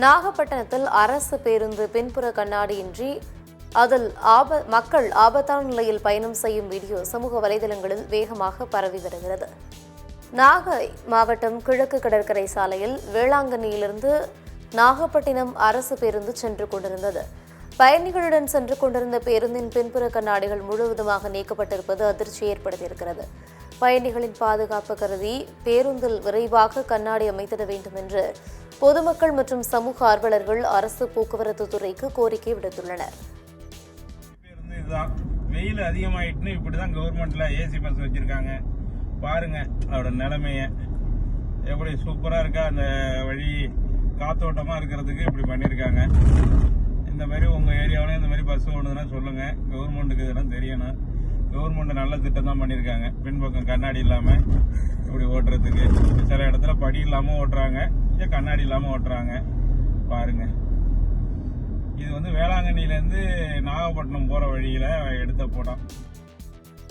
நாகப்பட்டினத்தில் அரசு பேருந்து பின்புற கண்ணாடியின்றி அதில் மக்கள் ஆபத்தான நிலையில் பயணம் செய்யும் வீடியோ சமூக வலைதளங்களில் வேகமாக பரவி வருகிறது. நாகை மாவட்டம் கிழக்கு கடற்கரை சாலையில் வேளாங்கண்ணியிலிருந்து நாகப்பட்டினம் அரசு பேருந்து சென்று கொண்டிருந்தது. பயணிகளுடன் சென்று கொண்டிருந்த பேருந்தின் பின்புற கண்ணாடிகள் முழுவதுமாக நீக்கப்பட்டிருப்பது அதிர்ச்சி ஏற்படுத்தியிருக்கிறது. பயணிகளின் பாதுகாப்பு கருதி பேருந்தில் விரைவாக கண்ணாடி அமைத்திட வேண்டும் என்று பொதுமக்கள் மற்றும் சமூக ஆர்வலர்கள் அரசு போக்குவரத்து துறைக்கு கோரிக்கை விடுத்துள்ளனர். வெயில் அதிகமாயிட்டுன்னு இப்படிதான் கவர்மெண்ட்ல ஏசி பஸ் வச்சிருக்காங்க. பாருங்க அதோட நிலைமைய எப்படி சூப்பரா இருக்கா. அந்த வழி காத்தோட்டமா இருக்கிறதுக்கு இப்படி பண்ணிருக்காங்க. இந்த மாதிரி உங்க ஏரியாவில இந்த மாதிரி பஸ் ஓடுதுன்னா சொல்லுங்க. கவர்மெண்ட்டுக்கு இதெல்லாம் தெரியணும். கவர்மெண்ட் நல்ல திட்டம் தான் பண்ணிருக்காங்க. பின்பக்கம் கண்ணாடி இல்லாம இப்படி ஓட்டுறதுக்கு. சில இடத்துல படி இல்லாம ஓட்டுறாங்க, இங்க கண்ணாடி இல்லாம ஓட்டுறாங்க. பாருங்க, இது வேளாங்கண்ணில இருந்து நாகப்பட்டினம் போற வழியில எடுத்த படம்.